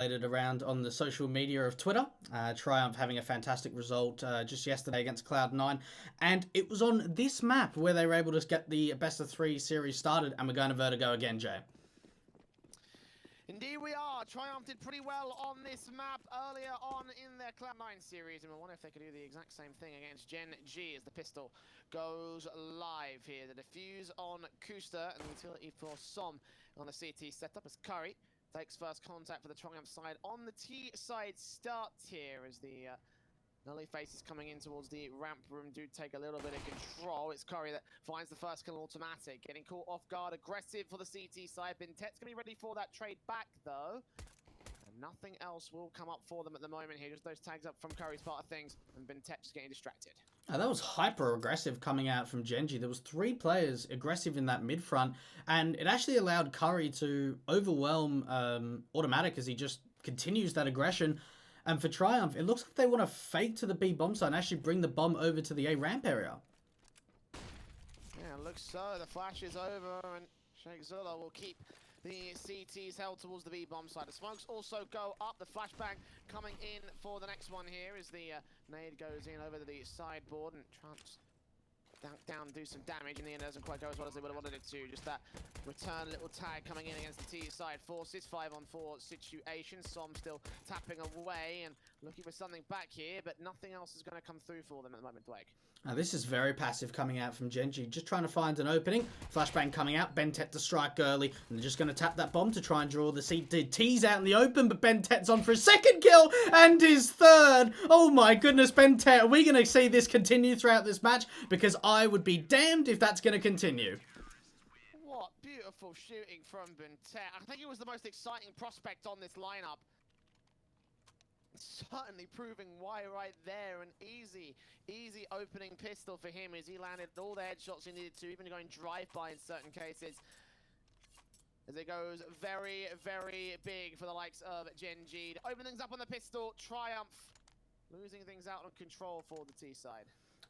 Around on the social media of Twitter. Triumph having a fantastic result just yesterday against Cloud9. And it was on this map where they were able to get the best of 3 series started, and we're going to Vertigo again, Jay. Indeed we are. Triumph did pretty well on this map earlier on in their Cloud9 series, and we wonder if they could do the exact same thing against Gen.G as the pistol goes live here. The defuse on Kusta and the utility for Som on the CT setup as Curry takes first contact for the Triumph side on the T side start here as the Nully faces coming in towards the ramp room do take a little bit of control. It's Curry that finds the first kill automatic, getting caught off guard, aggressive for the CT side. Bentet's gonna be ready for that trade back though. And nothing else will come up for them at the moment here, just those tags up from Curry's part of things, and Bentet just getting distracted. That was hyper aggressive coming out from Gen.G. There was 3 players aggressive in that mid front, and it actually allowed Curry to overwhelm Automatic as he just continues that aggression. And for Triumph, it looks like they want to fake to the B bomb side and actually bring the bomb over to the A ramp area. Yeah, it looks so. The flash is over, and Sheikh Zula will keep the CTs held towards the B bomb side. The smokes also go up. The flashbang coming in for the next one here as the nade goes in over to the sideboard and Triumph's down, do some damage. In the end, it doesn't quite go as well as they would have wanted it to. Just that return little tag coming in against the T side forces. 5-on-4 situation. Som still tapping away and looking for something back here, but nothing else is going to come through for them at the moment, Blake. Now this is very passive coming out from Gen.G. Just trying to find an opening. Flashbang coming out. Bentet to strike early. And they're just going to tap that bomb to try and draw the CTs out in the open. But Bentet's on for his second kill and his third. Oh my goodness, Bentet. Are we going to see this continue throughout this match? Because I would be damned if that's going to continue. What beautiful shooting from Bentet. I think he was the most exciting prospect on this lineup. Certainly proving why right there. An easy opening pistol for him as he landed all the headshots he needed to, even going drive-by in certain cases. As it goes very, very big for the likes of Gen.G. To open things up on the pistol, Triumph losing things out on control for the T side.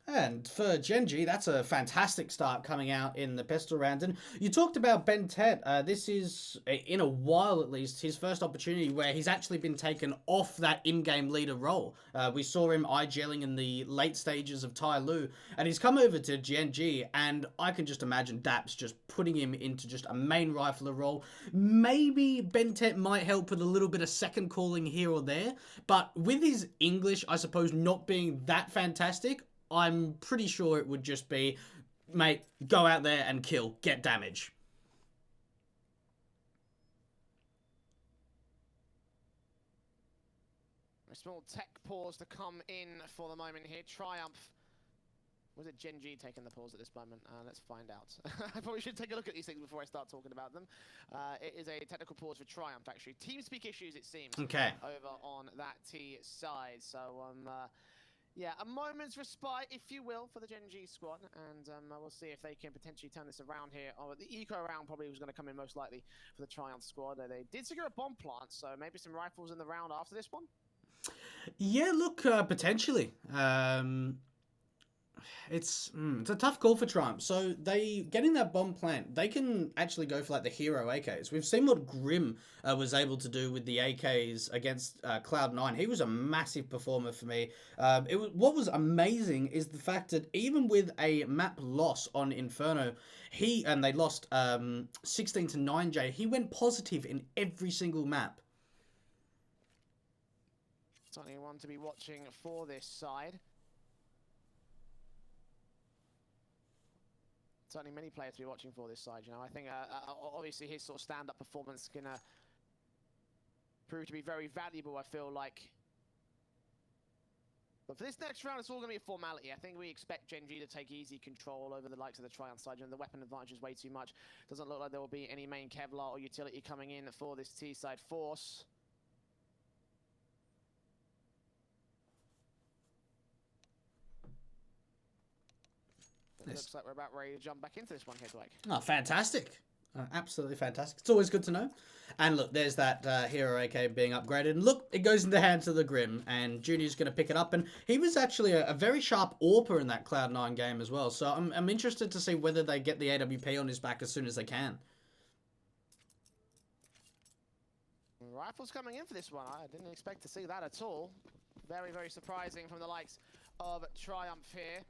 And for Gen.G, that's a fantastic start coming out in the pistol round. And you talked about Bentet. This is, in a while at least, his first opportunity where he's actually been taken off that in-game leader role. We saw him IGLing in the late stages of Tai Lu, and he's come over to Gen.G, and I can just imagine Daps just putting him into just a main rifler role. Maybe Bentet might help with a little bit of second calling here or there, but with his English, I suppose, not being that fantastic, I'm pretty sure it would just be, mate, go out there and kill, get damage. A small tech pause to come in for the moment here. Triumph. Was it Gen.G taking the pause at this moment? Let's find out. I probably should take a look at these things before I start talking about them. It is a technical pause for Triumph, actually. TeamSpeak issues, it seems. Okay. Over on that T side. So, yeah, a moment's respite, if you will, for the Gen.G squad, and we'll see if they can potentially turn this around here. Oh, the eco round probably was going to come in most likely for the Triumph squad. They did secure a bomb plant, so maybe some rifles in the round after this one? Yeah, look, potentially. It's a tough call for Triumph. So they getting that bomb plant, they can actually go for like the hero AKs. We've seen what Grim was able to do with the AKs against Cloud9. He was a massive performer for me. What was amazing is the fact that even with a map loss on Inferno, they lost 16-9, he went positive in every single map. Certainly one to be watching for this side. Certainly many players to be watching for this side, you know. I think obviously his sort of stand-up performance can prove to be very valuable, I feel like. But for this next round, it's all going to be a formality. I think we expect Gen.G to take easy control over the likes of the Triumph side, and the weapon advantage is way too much. Doesn't look like there will be any main Kevlar or utility coming in for this T-side force. It looks like we're about ready to jump back into this one here, Blake. Oh, fantastic. Absolutely fantastic. It's always good to know. And look, there's that hero AK being upgraded. And look, it goes in the hands of the Grim. And Junior's going to pick it up. And he was actually a very sharp AWPer in that Cloud9 game as well. So I'm interested to see whether they get the AWP on his back as soon as they can. Rifles coming in for this one. I didn't expect to see that at all. Very, very surprising from the likes of Triumph here.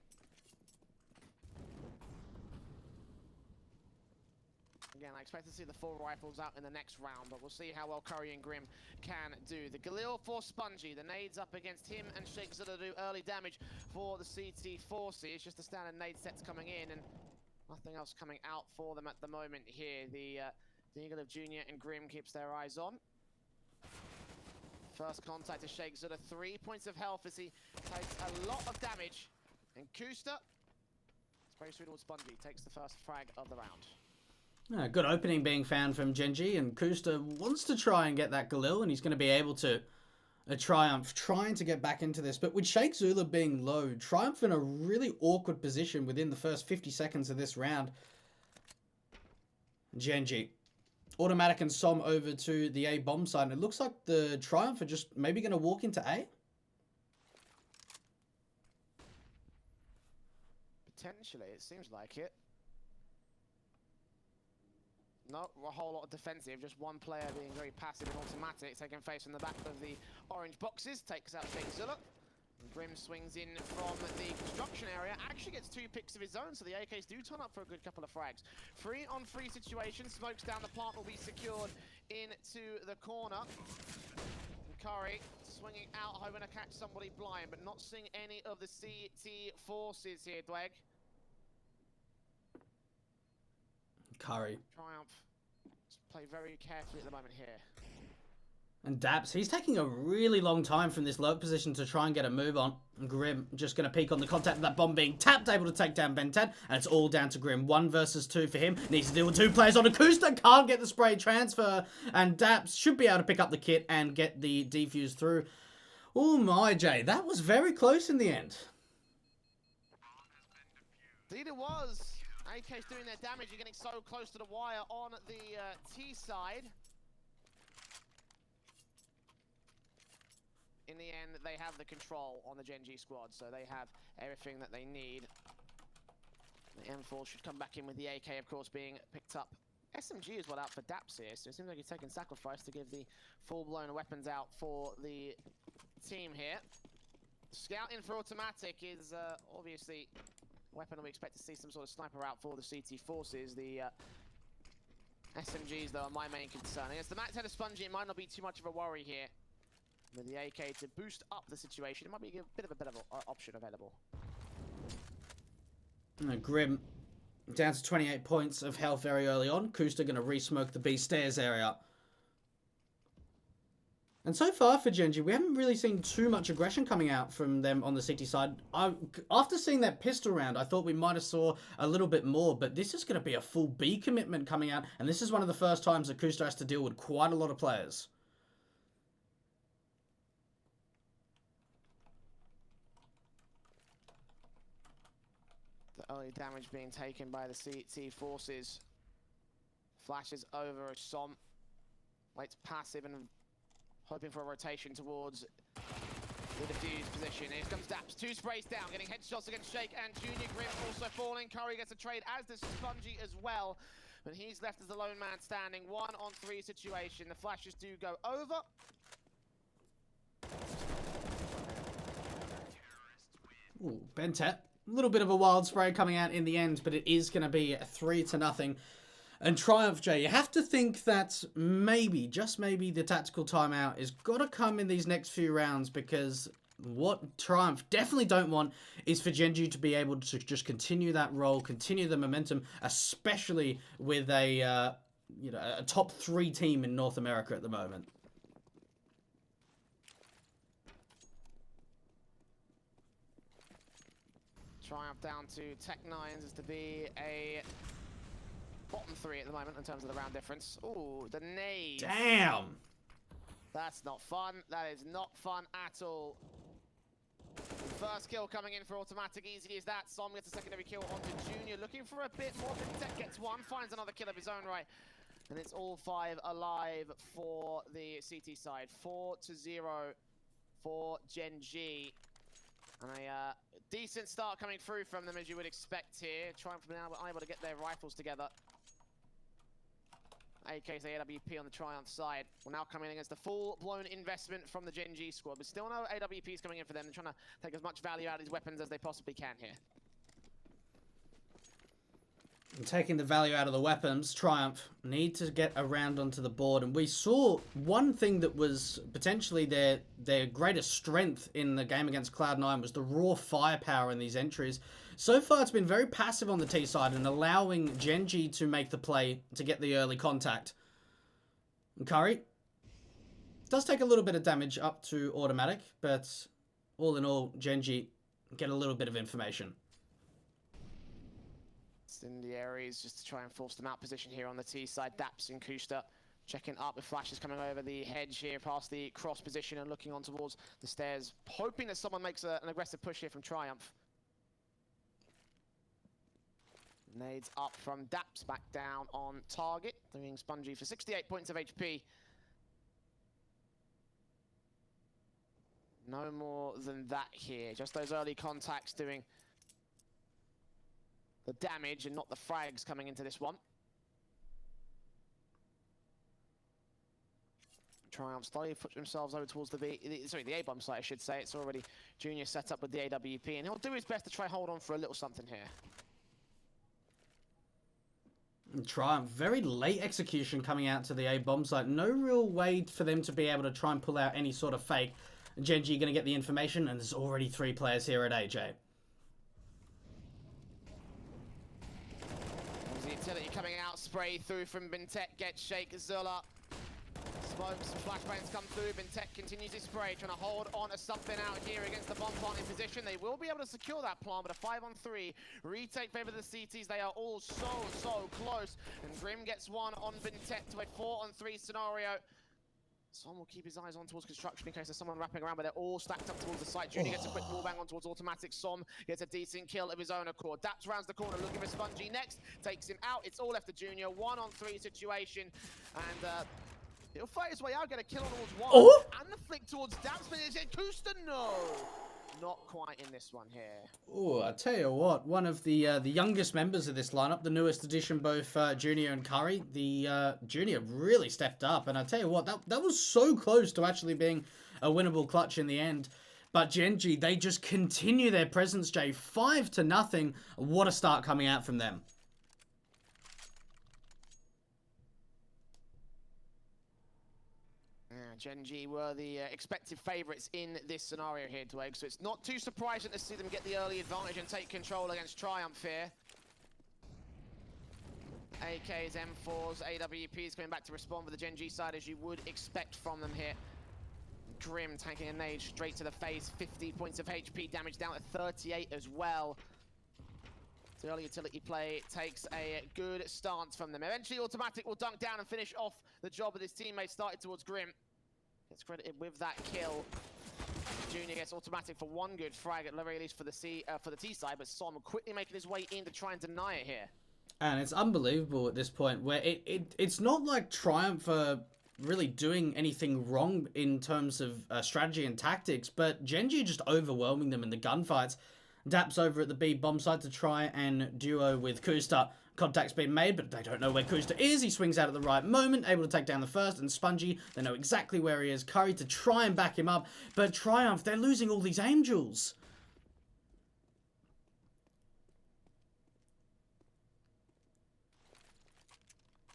Again, I expect to see the 4 rifles out in the next round, but we'll see how well Curry and Grim can do. The Galil for Spongy, the nades up against him and Shakes to do early damage for the CT Forces. Just the standard nade sets coming in and nothing else coming out for them at the moment here. The Eagle of Junior and Grim keeps their eyes on. First contact to Shake Zuda, 3 points of health as he takes a lot of damage. And Kusta, sprays through towards Spongy, takes the first frag of the round. Good opening being found from Gen.G, and Kusta wants to try and get that Galil, and he's going to be able to Triumph trying to get back into this. But with Sheikh Zula being low, Triumph in a really awkward position within the first 50 seconds of this round. Gen.G. Automatic and Som over to the A bomb side. And it looks like the Triumph are just maybe going to walk into A. Potentially, it seems like it. Not a whole lot of defensive, just one player being very passive and automatic, taking face from the back of the orange boxes, takes out Sheikh Zilla. Grim swings in from the construction area, actually gets 2 picks of his own, so the AKs do turn up for a good couple of frags. 3-on-3 situation, smokes down, the plant will be secured into the corner. And Curry swinging out, hoping to catch somebody blind, but not seeing any of the CT Forces here, Dweg. Curry. Triumph play very carefully at the moment here. And Daps, he's taking a really long time from this low position to try and get a move on. Grim just going to peek on the contact of that bomb being tapped, able to take down Ben10, and it's all down to Grim. 1 versus 2 for him. Needs to deal with 2 players on Acoustic, can't get the spray transfer, and Daps should be able to pick up the kit and get the defuse through. Oh my, Jay, that was very close in the end. Indeed it was. AK's doing their damage, you're getting so close to the wire on the T side. In the end, they have the control on the Gen.G squad, so they have everything that they need. The M4 should come back in with the AK, of course, being picked up. SMG is what out for Daps here, so it seems like he's taking sacrifice to give the full-blown weapons out for the team here. Scout in for automatic is obviously a weapon we expect to see some sort of sniper out for the CT Forces. The SMGs, though, are my main concern. Against the Max Head of Spongy, it might not be too much of a worry here. With the AK to boost up the situation, it might be a bit of a better option available. Grim down to 28 points of health very early on. Kusta going to re-smoke the B stairs area. And so far for Gen.G, we haven't really seen too much aggression coming out from them on the CT side. After seeing that pistol round, I thought we might have saw a little bit more, but this is going to be a full B commitment coming out, and this is one of the first times that Kusta has to deal with quite a lot of players. The early damage being taken by the CT Forces. Flashes over as Som waits passive and hoping for a rotation towards the defuse position. Here comes Daps, 2 sprays down, getting headshots against Shake and Junior. Grim also falling. Curry gets a trade, as does Spongy as well. But he's left as the lone man standing. 1-on-3 situation. The flashes do go over. Ooh, Bentet. A little bit of a wild spray coming out in the end, but it is going to be 3-0. And Triumph, Jay, you have to think that maybe, just maybe, the tactical timeout is got to come in these next few rounds, because what Triumph definitely don't want is for Gen.G to be able to just continue that role, continue the momentum, especially with a top 3 team in North America at the moment. Triumph down to Tech9s is to be a bottom 3 at the moment in terms of the round difference. Ooh, the nade. Damn! That's not fun. That is not fun at all. First kill coming in for automatic, easy as that. Som gets a secondary kill onto Junior, looking for a bit more. Tech gets 1, finds another kill of his own right. And it's all 5 alive for the CT side. 4-0 for Gen.G. And a decent start coming through from them, as you would expect here. Triumph now unable to get their rifles together. AK's AWP on the Triumph side, will now come in against the full-blown investment from the Gen.G squad, but still no AWPs coming in for them. They're trying to take as much value out of these weapons as they possibly can here. And taking the value out of the weapons, Triumph need to get around onto the board. And we saw one thing that was potentially their greatest strength in the game against Cloud9 was the raw firepower in these entries. So far, it's been very passive on the T side and allowing Gen.G to make the play to get the early contact. And Curry does take a little bit of damage up to automatic, but all in all, Gen.G get a little bit of information. Incendiaries just to try and force them out position here on the T side. Daps and Kusta checking up with flashes coming over the hedge here past the cross position and looking on towards the stairs, hoping that someone makes an aggressive push here from Triumph. Nades up from Daps, back down on target, doing Spongy for 68 points of HP. No more than that here, just those early contacts doing the damage and not the frags coming into this one. Triumph slowly puts themselves over towards the A-bomb site, I should say. It's already Junior set up with the AWP, and he'll do his best to try hold on for a little something here. Triumph, very late execution coming out to the A-bomb site. No real way for them to be able to try and pull out any sort of fake. Gen.G going to get the information, and there's already 3 players here at AJ. The utility coming out, spray through from Bintek, gets Shake Zilla. Smokes, flashbangs come through, Bintek continues his spray, trying to hold on to something out here against the bomb plant in position. They will be able to secure that plant, but a 5-on-3 retake favor the CTs. They are all so close, and Grim gets one on Bintek to a 4-on-3 scenario. Som will keep his eyes on towards construction in case there's someone wrapping around, but they're all stacked up towards the site. Junior gets a quick wallbang on towards automatic. Som gets a decent kill of his own accord. Daps rounds the corner looking for Spongy next, takes him out. It's all left to Junior. 1-on-3 situation, and he'll fight his way out, get a kill on towards one. Oh! And the flick towards Daps, but is it Kusta? No! Not quite in this one here. Oh, I tell you what, one of the youngest members of this lineup, the newest addition, both Junior and Curry, the Junior really stepped up, and I tell you what, that was so close to actually being a winnable clutch in the end. But Gen.G, they just continue their presence, Jay, 5-0. What a start coming out from them. Gen.G were the expected favourites in this scenario here, Dwayne, so it's not too surprising to see them get the early advantage and take control against Triumph here. AKs, M4s, AWPs coming back to respond with the Gen.G side as you would expect from them here. Grim tanking a nade straight to the face, 50 points of HP, damage down to 38 as well. The early utility play takes a good stance from them. Eventually Automatic will dunk down and finish off the job with his teammates started towards Grim. Gets credited with that kill. Junior gets Automatic for one good frag at the very least for the T side, but Som quickly making his way in to try and deny it here. And it's unbelievable at this point where it's not like Triumph are really doing anything wrong in terms of strategy and tactics, but Gen.G just overwhelming them in the gunfights. Daps over at the B bomb side to try and duo with Kusta. Contact's been made, but they don't know where Kusta is. He swings out at the right moment, able to take down the first, and Spongy, they know exactly where he is. Curry to try and back him up, but Triumph, they're losing all these angels.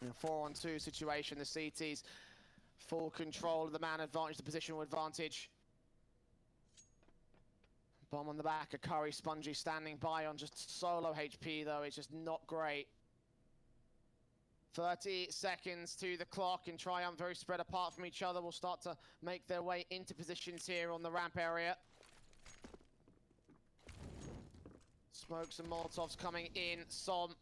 In a 4-on-2 situation, the CT's full control of the man advantage, the positional advantage. Bomb on the back, a Curry, Spongy standing by on just solo HP though, it's just not great. 30 seconds to the clock, and Triumph very spread apart from each other will start to make their way into positions here on the ramp area. Smokes and Molotovs coming in, Som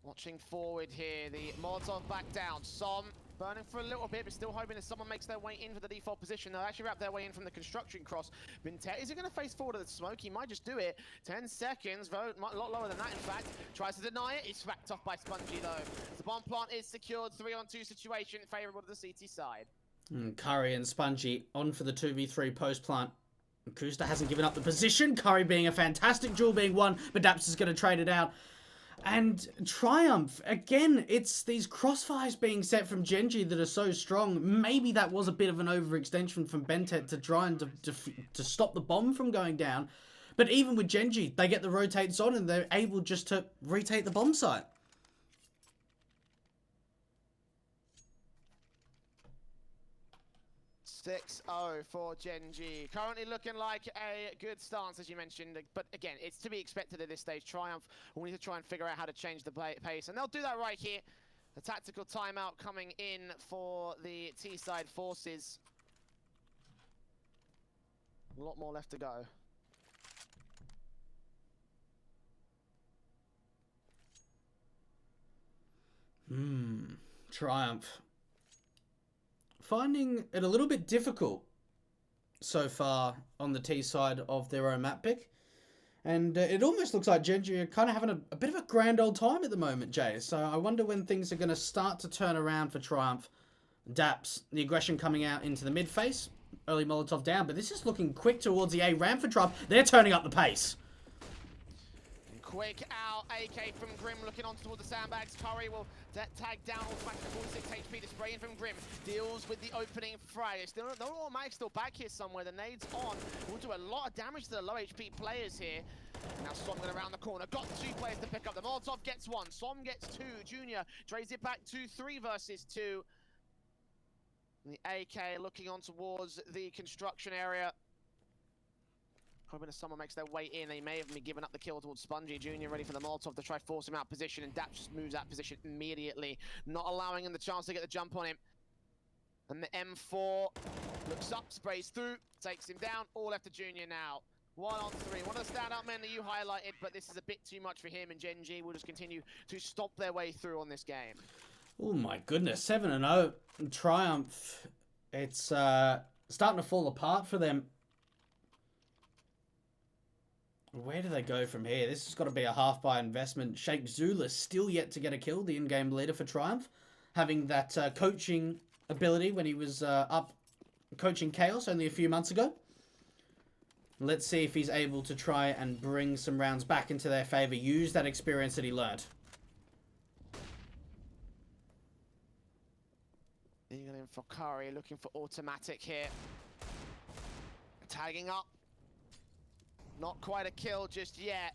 watching forward here, the Molotov back down, Som burning for a little bit, but still hoping that someone makes their way in for the default position. They'll actually wrap their way in from the construction cross. Bintek, is he going to face forward to the smoke? He might just do it. 10 seconds, a lot lower than that, in fact. Tries to deny it. It's backed off by Spongy, though. The bomb plant is secured. 3-on-2 situation, favourable to the CT side. Curry and Spongy on for the 2v3 post plant. Kusta hasn't given up the position. Curry being a fantastic duel being won, but Daps is going to trade it out. And Triumph, again, it's these crossfires being set from Gen.G that are so strong. Maybe that was a bit of an overextension from Bentet to try and to stop the bomb from going down. But even with Gen.G, they get the rotates on and they're able just to retake the bomb site. 6-0 for Gen.G. Currently looking like a good stance, as you mentioned. But again, it's to be expected at this stage. Triumph will need to try and figure out how to change the pace. And they'll do that right here. The tactical timeout coming in for the T-side forces. A lot more left to go. Triumph. Finding it a little bit difficult so far on the T side of their own map pick. And it almost looks like Gen.G are kind of having a bit of a grand old time at the moment, Jay. So I wonder when things are going to start to turn around for Triumph. Daps, the aggression coming out into the mid face. Early Molotov down, but this is looking quick towards the A ramp for Triumph. They're turning up the pace. Quick out, AK from Grim looking on towards the sandbags. Curry will tag down automatic 46 HP to spray in from Grim. Deals with the opening frag. Still, the automatic still back here somewhere. The nades on will do a lot of damage to the low HP players here. Now Som going around the corner. Got two players to pick up. The Molotov gets one. Som gets two. Junior trades it back to 3 versus 2. And the AK looking on towards the construction area. Hoping if someone makes their way in, they may have been giving up the kill towards Spongy. Junior ready for the Molotov to try force him out of position, and Daps just moves out position immediately, not allowing him the chance to get the jump on him. And the M4 looks up, sprays through, takes him down. All left to Junior now. 1-on-3. One of the standout men that you highlighted, but this is a bit too much for him, and Gen.G will just continue to stomp their way through on this game. Oh my goodness, 7-0. Triumph. It's starting to fall apart for them. Where do they go from here? This has got to be a half-buy investment. Sheikh Zula still yet to get a kill, the in-game leader for Triumph. Having that coaching ability when he was up coaching Chaos only a few months ago. Let's see if he's able to try and bring some rounds back into their favor. Use that experience that he learned. Eagle in for Curry, looking for automatic here. Tagging up. Not quite a kill just yet.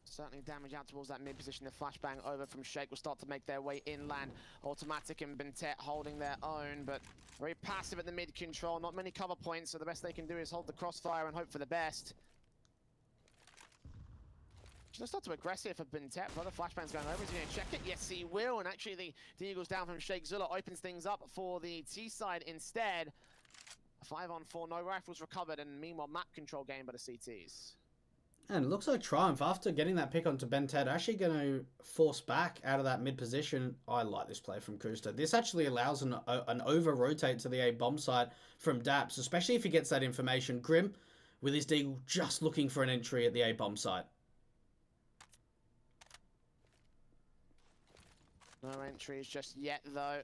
Certainly damage out towards that mid position. The flashbang over from Sheikh will start to make their way inland. Automatic and Bentet holding their own, but very passive at the mid control. Not many cover points, so the best they can do is hold the crossfire and hope for the best. Should I start to aggressive for Bentet? For the flashbang's going over. Is he going to check it? Yes, he will. And actually, the Eagles down from Sheikh Zula opens things up for the T side instead. 5-on-4, no rifles recovered, and meanwhile, map control gained by the CTs. And it looks like Triumph, after getting that pick onto Bentet, are actually going to force back out of that mid position. I like this play from Kusta. This actually allows an over-rotate to the A bomb site from Daps, especially if he gets that information. Grim, with his Deagle, just looking for an entry at the A bomb site. No entries just yet, though.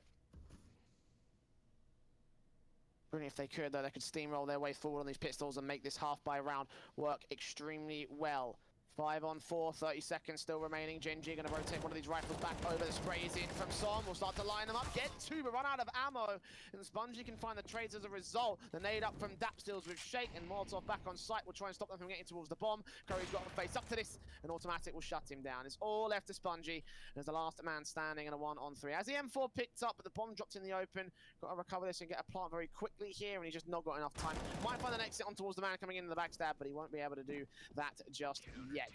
If they could, though, they could steamroll their way forward on these pistols and make this half-buy round work extremely well. 5-on-4, 30 seconds still remaining. Gen.G going to rotate one of these rifles back over. The spray is in from Som. We'll start to line them up. Get two, but run out of ammo. And Spongy can find the trades as a result. The nade up from Daps deals with Sheikh, and Molotov back on site will try and stop them from getting towards the bomb. Curry's got to face up to this, and automatic will shut him down. It's all left to Spongy as the last man standing in a 1-on-3. As the M4 picked up, but the bomb dropped in the open. Got to recover this and get a plant very quickly here, and he's just not got enough time. Might find an exit on towards the man coming in the backstab, but he won't be able to do that just yet.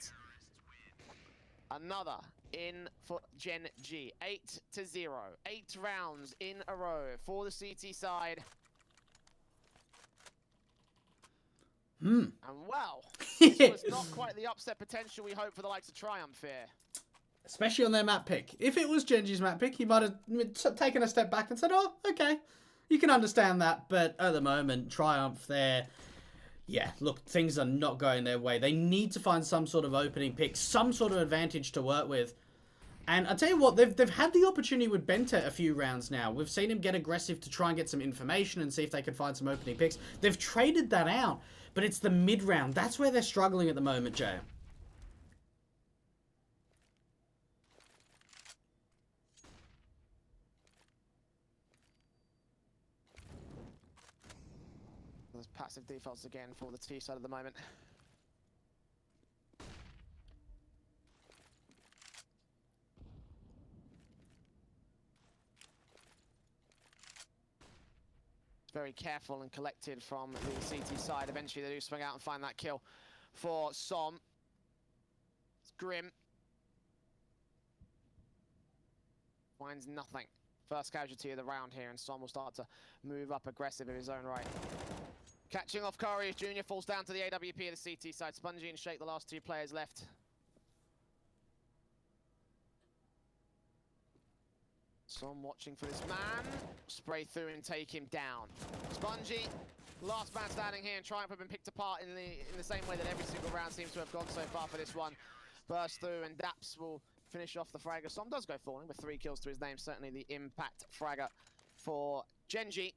Another in for Gen.G. 8-0. 8 rounds in a row for the CT side. And well, this was not quite the upset potential we hope for the likes of Triumph here. Especially on their map pick. If it was Gen.G's map pick, he might have taken a step back and said, oh, okay, you can understand that. But at the moment, Triumph there. Yeah, look, things are not going their way. They need to find some sort of opening pick, some sort of advantage to work with. And I'll tell you what, they've had the opportunity with Bentet a few rounds now. We've seen him get aggressive to try and get some information and see if they can find some opening picks. They've traded that out. but it's the mid-round. That's where they're struggling at the moment, Jay. There's passive defaults again for the T side at the moment. Very careful and collected from the CT side. Eventually they do swing out and find that kill for Som. It's Grim. Finds nothing. First casualty of the round here, and Som will start to move up aggressive in his own right. Catching off Curry as Junior falls down to the AWP of the CT side. Spongy and Shake, the last two players left. Som watching for this man. Spray through and take him down. Spongy, last man standing here, and Triumph have been picked apart in the same way that every single round seems to have gone so far for this one. Burst through, and Daps will finish off the fragger. Som does go falling with 3 kills to his name. Certainly the impact fragger for Gen.G.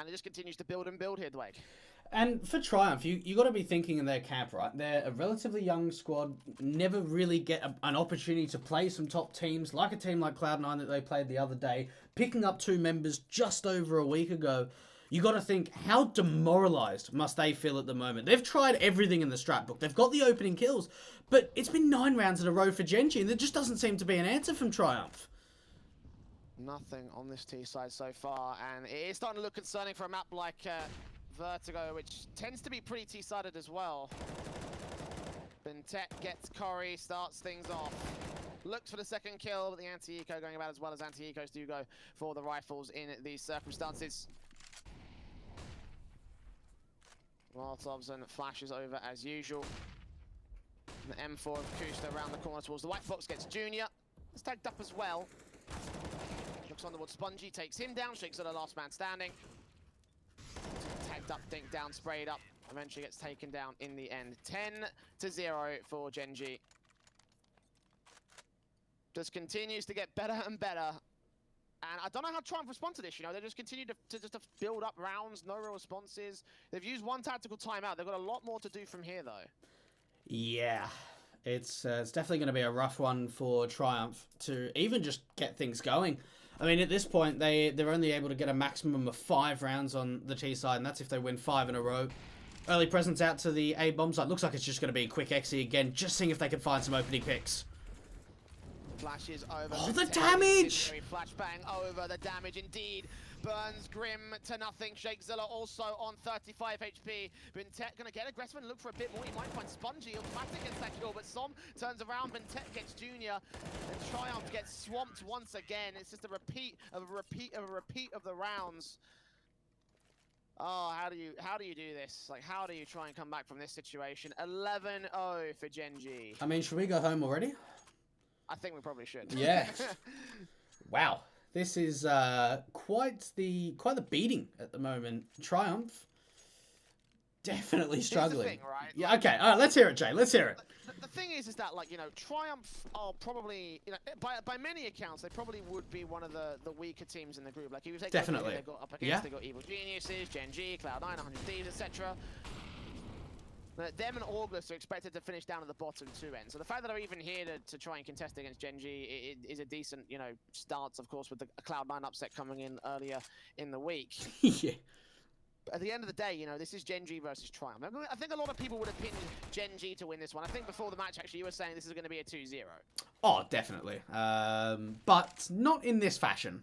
And it just continues to build and build here, Dwayne. And for Triumph, you got to be thinking in their camp, right? They're a relatively young squad, never really get an opportunity to play some top teams, like a team like Cloud9 that they played the other day, picking up 2 members just over a week ago. You got to think, how demoralized must they feel at the moment? They've tried everything in the strat book. They've got the opening kills, but it's been 9 rounds in a row for Gen.G, and there just doesn't seem to be an answer from Triumph. Nothing on this T side so far, and it is starting to look concerning for a map like Vertigo, which tends to be pretty T-sided as well. Bentet gets Corey, starts things off. Looks for the second kill, but the anti-eco going about as well as anti-ecos do go for the rifles in these circumstances. Molotovs and flashes over as usual. And the M4 of Kusta around the corner towards the white box gets Junior. It's tagged up as well. Looks on towards Spongy, takes him down, Shakes at the last man standing. Tagged up, dinked down, sprayed up, eventually gets taken down in the end. 10-0 for Gen.G. Just continues to get better and better. And I don't know how Triumph respond to this, you know, they just continue to just build up rounds, no real responses. They've used 1 tactical timeout, they've got a lot more to do from here though. Yeah, it's definitely going to be a rough one for Triumph to even just get things going. I mean, at this point, they're only able to get a maximum of 5 rounds on the T side, and that's if they win 5 in a row. Early presence out to the A bomb side. Looks like it's just going to be a quick exit again, just seeing if they can find some opening picks. Flashes over. Oh, the damage! Flashbang over the damage indeed. Burns Grim to nothing. Shakezilla also on 35 HP. Bentet gonna get aggressive and look for a bit more. He might find Spongy. Automatic gets that kill, but Som turns around. Bentet gets Junior, and Triumph gets swamped once again. It's just a repeat of a repeat of a repeat of the rounds. Oh, how do you do this? Like, how do you try and come back from this situation? 11-0 for Gen.G. I mean, should we go home already? I think we probably should. Yeah. Wow. This is quite the beating at the moment. Triumph definitely struggling. Here's the thing, right? Yeah. Okay. All right. Let's hear it, Jay. Let's hear it. The thing is that, like, you know, Triumph are probably, you know, by many accounts, they probably would be one of the weaker teams in the group. Like, if you take definitely, they've got up against, they've got Evil Geniuses, Gen.G, Cloud9, 100 Thieves, etc. Them and August are expected to finish down at the bottom 2 ends. So the fact that they're even here to try and contest against Gen.G is a decent, you know, start, of course, with the Cloud9 upset coming in earlier in the week. Yeah. But at the end of the day, you know, this is Gen.G versus Triumph. I think a lot of people would have pinned Gen.G to win this one. I think before the match, actually, you were saying this is going to be a 2-0. Oh, definitely. But not in this fashion.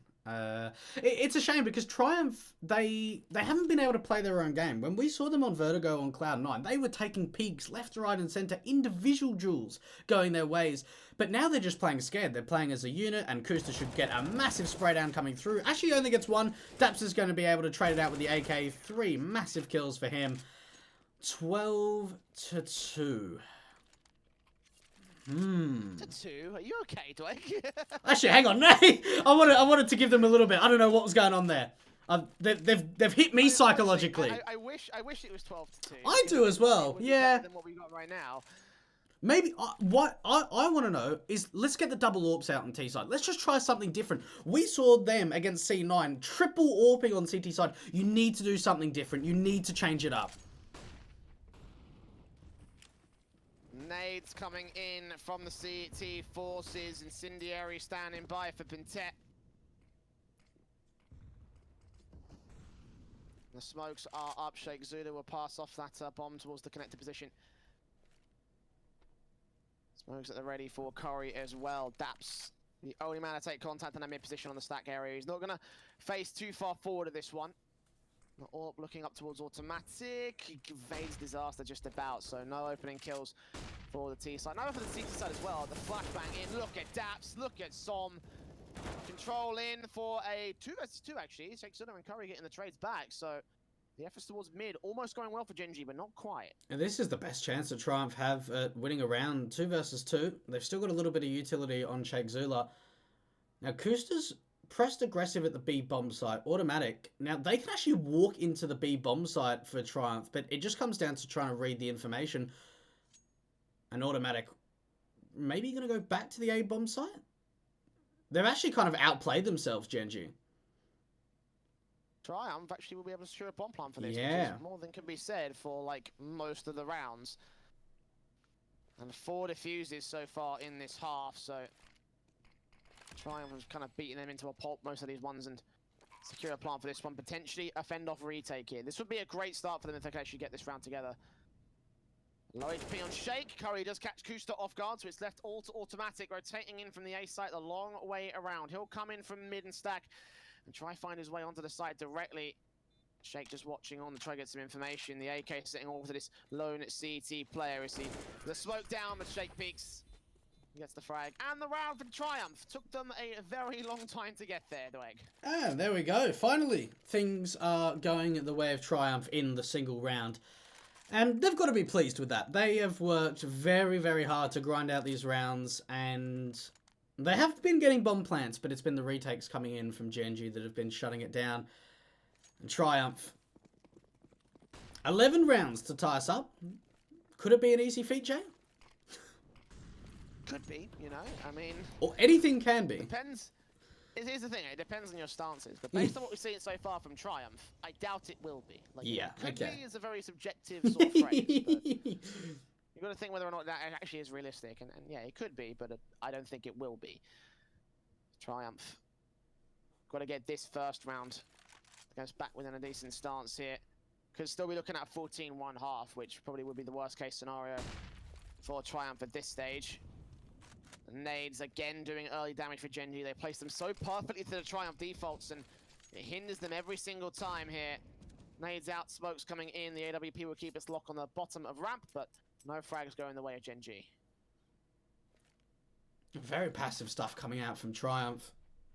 It's a shame because Triumph, they haven't been able to play their own game. When we saw them on Vertigo on Cloud9, they were taking peaks left, right, and center, individual duels going their ways. But now they're just playing scared. They're playing as a unit, and Kusta should get a massive spray down coming through. Actually, only gets 1. Daps is going to be able to trade it out with the AK. 3 massive kills for him. 12-2. To 2. Are you okay, Dwayne? Actually, hang on. I wanted to give them a little bit. I don't know what was going on there. They've hit me psychologically. I wish it was 12-2. I do as well. Yeah. Better than what we got right now. Maybe what I want to know is, let's get the double AWPs out on T side. Let's just try something different. We saw them against C9 triple AWPing on CT side. You need to do something different. You need to change it up. Nades coming in from the CT forces. Incendiary standing by for Pintet. The smokes are up. Sheikh Zulu will pass off that bomb towards the connector position. Smokes at the ready for Curry as well. Daps, the only man to take contact in that mid position on the stack area. He's not going to face too far forward of this one. Orp looking up towards automatic. He evades disaster just about, so no opening kills for the T side. No, for the CT side as well. The flashbang in. Look at Daps. Look at Som. Control in for a 2 versus 2 actually. Sheikh Zulu and Curry getting the trades back, so the efforts towards mid almost going well for Gen.G, but not quite. And this is the best chance that Triumph have at winning a round 2 versus 2. They've still got a little bit of utility on Sheikh Zula. Now, Kusta's pressed aggressive at the B bomb site, automatic. Now, they can actually walk into the B bomb site for Triumph, but it just comes down to trying to read the information. And automatic, maybe going to go back to the A bomb site? They've actually kind of outplayed themselves, Gen.G. Triumph actually will be able to secure a bomb plan for this, which Yeah. is more than can be said for like most of the rounds. And 4 defuses so far in this half, so Triumph was kind of beating them into a pulp most of these ones and secure a plan for this one. Potentially a fend off retake here. This would be a great start for them if they can actually get this round together. Low HP on Sheikh. Curry does catch Kusta off guard, so it's left all to automatic, rotating in from the A site the long way around. He'll come in from mid and stack and try find his way onto the site directly. Sheikh just watching on to try to get some information. The AK sitting over to this lone CT player as the smoke down, but Sheikh peeks. He gets the frag. And the round for Triumph. Took them a very long time to get there, Dweg. And there we go. Finally, things are going the way of Triumph in the single round. And they've got to be pleased with that. They have worked very, very hard to grind out these rounds, and they have been getting bomb plants, but it's been the retakes coming in from Gen.G that have been shutting it down. And Triumph, 11 rounds to tie us up. Could it be an easy feat, Jay? Could be, you know. I mean, Or anything can be. depends. Here's the thing, it depends on your stances, but based on what we've seen so far from Triumph, I doubt it will be. Like, Yeah, could okay. be is a very subjective sort of phrase, but you've got to think whether or not that actually is realistic, and yeah, it could be, but I don't think it will be. Triumph. Got to get this first round. Goes back within a decent stance here. Could still be looking at 14-1 half, which probably would be the worst case scenario for Triumph at this stage. Nades again doing early damage for Gen.G. They place them so perfectly to the Triumph defaults, and it hinders them every single time here. Nades out, smokes coming in. The AWP will keep its lock on the bottom of ramp, but no frags going the way of Gen.G. Very passive stuff coming out from Triumph.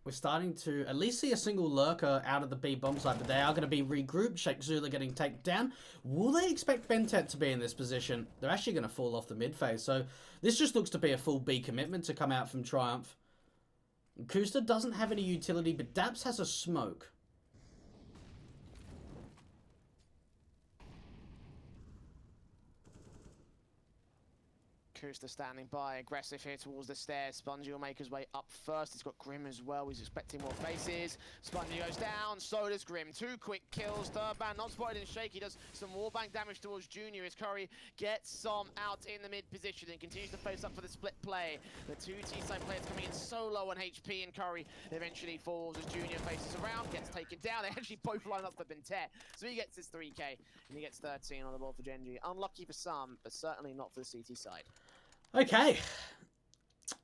We're starting to at least see a single lurker out of the B bomb site, but they are going to be regrouped. Sheikh Zula getting taken down. Will they expect Bentet to be in this position? They're actually going to fall off the mid phase. So this just looks to be a full B commitment to come out from Triumph. Kusta doesn't have any utility, but Daps has a smoke. Kusta standing by, aggressive here towards the stairs. Spongy will make his way up first. He's got Grim as well. He's expecting more faces. Spongy goes down, so does Grim. 2 quick kills. Third ban not spotted in Shake. He does some wallbang damage towards Junior as Curry gets some out in the mid position and continues to face up for the split play. The 2 T-side players coming in so low on HP, and Curry eventually falls as Junior faces around, gets taken down. They actually both line up for Bentet. So he gets his 3k and he gets 13 on the board for Gen.G. Unlucky for some, but certainly not for the CT side. Okay.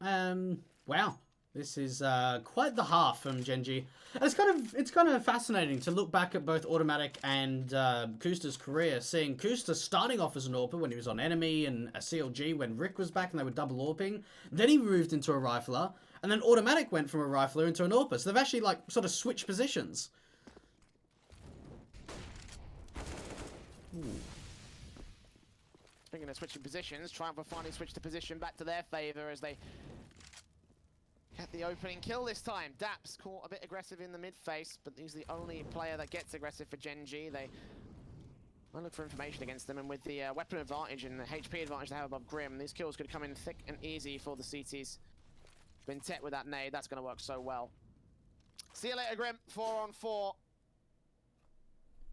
Wow. This is quite the half from Gen.G. And it's kind of fascinating to look back at both Automatic and Kusta's career, seeing Kusta starting off as an AWPer when he was on Enemy and a CLG when Rick was back and they were double AWPing. Then he moved into a Rifler, and then Automatic went from a Rifler into an AWPer. So they've actually like sort of switched positions. Ooh. Speaking of switching positions, Triumph will finally switch the position back to their favor as they get the opening kill this time. Daps caught a bit aggressive in the mid face, but he's the only player that gets aggressive for Gen.G. They might look for information against them, and with the weapon advantage and the HP advantage they have above Grim, these kills could come in thick and easy for the CTs. Bentet with that nade, that's going to work so well. See you later, Grim. 4 on 4.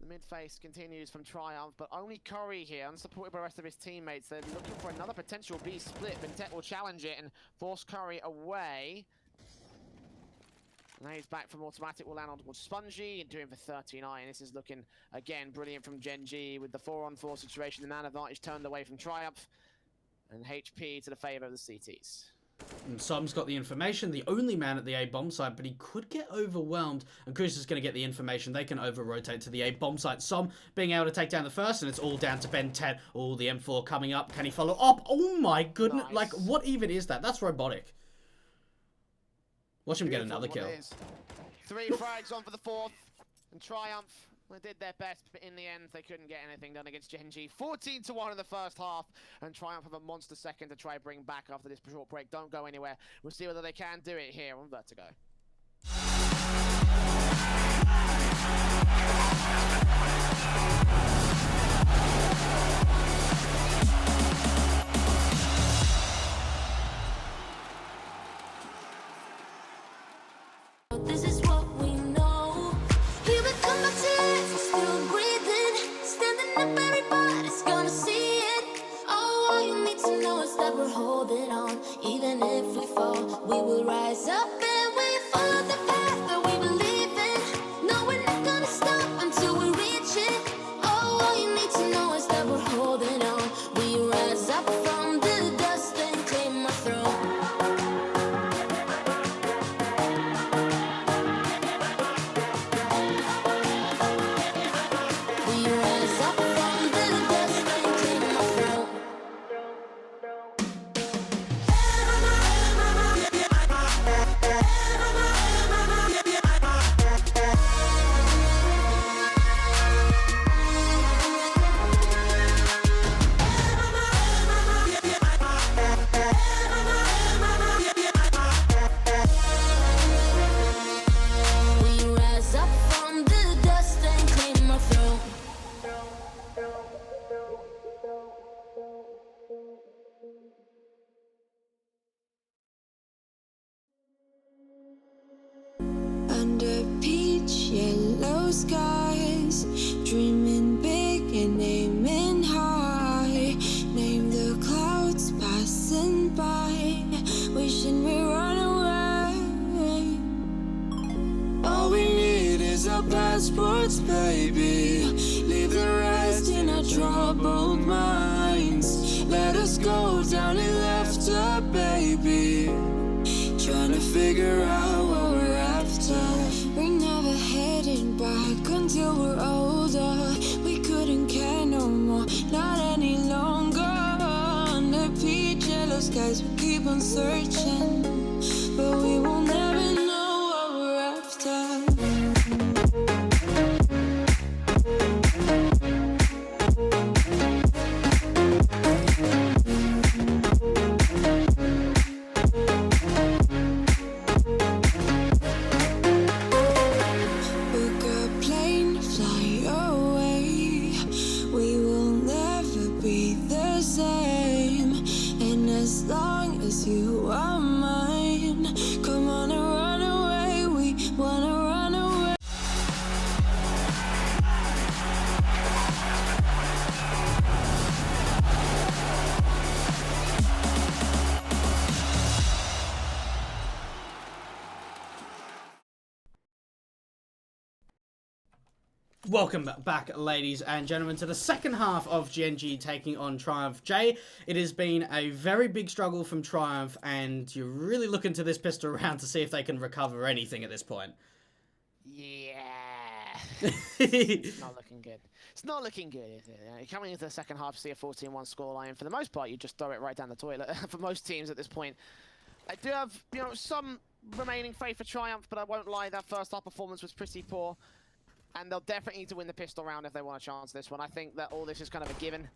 The mid phase continues from Triumph, but only Curry here, unsupported by the rest of his teammates. They're looking for another potential B split. Bentet will challenge it and force Curry away. Now he's back from automatic, will land on towards Spongy and doing for 39. This is looking, again, brilliant from Gen.G with the 4-on-4 situation. The man advantage turned away from Triumph, and HP to the favor of the CTs. And Som's got the information, the only man at the A bomb site, but he could get overwhelmed. And Cruz is going to get the information. They can over-rotate to the A bomb site. Som being able to take down the first, and it's all down to Ben10. Oh, the M4 coming up. Can he follow up? Oh my goodness. Nice. Like, what even is that? That's robotic. Watch him get another kill. 3 frags on for the 4th, and Triumph, they did their best, but in the end, they couldn't get anything done against Gen.G. 14-1 in the first half, and Triumph have a monster second to try bring back after this short break. Don't go anywhere. We'll see whether they can do it here on Vertigo. This is what we know. Here we come back to life, we're still breathing. Standing up, everybody's gonna see it. Oh, all you need to know is that we're holding on. Even if we fall, we will rise up and we follow the path that we believe in. No, we're not gonna stop until we reach it. Oh, all you need to know is that we're holding on. We rise up from the dust and claim our throne. Under peach yellow skies, dreaming big and aiming high. Name the clouds passing by, wishing we run away. All we need is our passports, baby. Leave the rest in our troubled minds. Let us go down in laughter, baby. Trying to figure out what we're after. We're never heading back until we're older. We couldn't care no more, not any longer. Under peach yellow skies, we keep on searching, but we will never know what we're after. Welcome back, ladies and gentlemen, to the second half of Gen.G taking on Triumph. Jay, it has been a very big struggle from Triumph, and you're really looking to this pistol round to see if they can recover anything at this point. Yeah. It's not looking good. It's not looking good, is it? Coming into the second half, see a 14-1 scoreline. For the most part, you just throw it right down the toilet for most teams at this point. I do have, some remaining faith for Triumph, but I won't lie, that first half performance was pretty poor. And they'll definitely need to win the pistol round if they want a chance this one. I think that all this is kind of a given.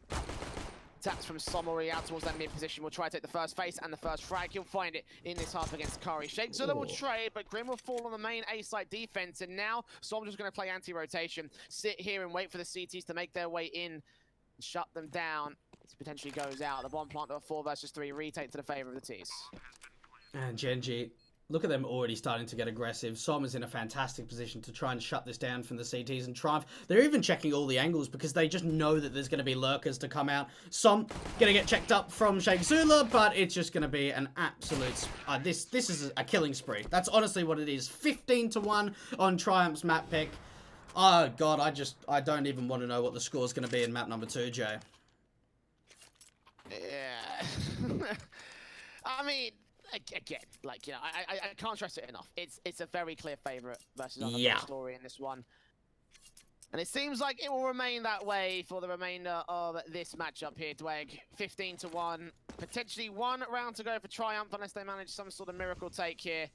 Taps from Somori out towards that mid position. Will try to take the first face and the first frag. He'll find it in this half against Curry. Shake Zilla will trade, but Grim will fall on the main A-site defense. And now Som's just going to play anti-rotation. Sit here and wait for the CTs to make their way in and shut them down. This potentially goes out. The bomb plant to a 4 versus 3 retake to the favor of the T's. And Gen.G Look at them already starting to get aggressive. Som is in a fantastic position to try and shut this down from the CTs and Triumph. They're even checking all the angles because they just know that there's going to be lurkers to come out. Som going to get checked up from Sheikh Zula, but it's just going to be an absolute... this is a killing spree. That's honestly what it is. 15-1 on Triumph's map pick. Oh, God, I don't even want to know what the score's going to be in map number 2, Jay. Yeah. I mean... Again, like, you know, I can't stress it enough. It's a very clear favourite versus underdog story in this one. And it seems like it will remain that way for the remainder of this matchup here, Dweg. 15-1. Potentially one round to go for Triumph unless they manage some sort of miracle take here.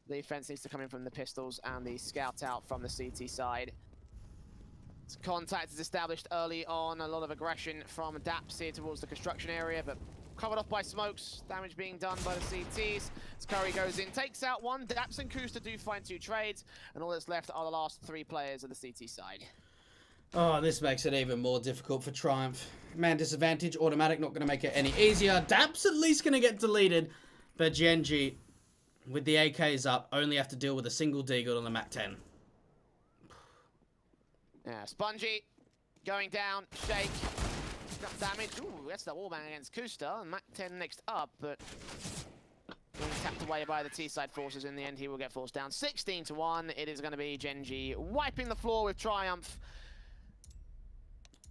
The defense needs to come in from the pistols and the scout out from the CT side. Contact is established early on. A lot of aggression from Daps here towards the construction area, but covered off by smokes. Damage being done by the CTs. As Curry goes in, takes out one. Daps and Kusta do find 2 trades, and all that's left are the last 3 players of the CT side. Oh, this makes it even more difficult for Triumph. Man disadvantage, automatic, not going to make it any easier. Daps at least going to get deleted, but Gen.G, with the AKs up, only have to deal with a single deagle on the Mac 10. Yeah, Spongy going down. Shake. Damage. Ooh, that's the wallbang against Kusta. And Mac 10 next up, but being tapped away by the T-side forces. In the end, he will get forced down. 16-1. It is going to be Gen.G wiping the floor with Triumph.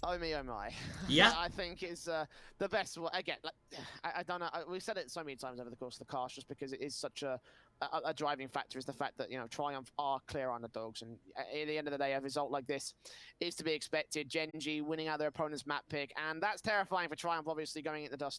Oh me, oh my. Yeah. I think is the best one. Again, like, I don't know. We've said it so many times over the course of the cast, just because it is such a driving factor is the fact that, you know, Triumph are clear underdogs, and at the end of the day, a result like this is to be expected. Gen.G winning out their opponent's map pick, and that's terrifying for Triumph, obviously, going at the dust too.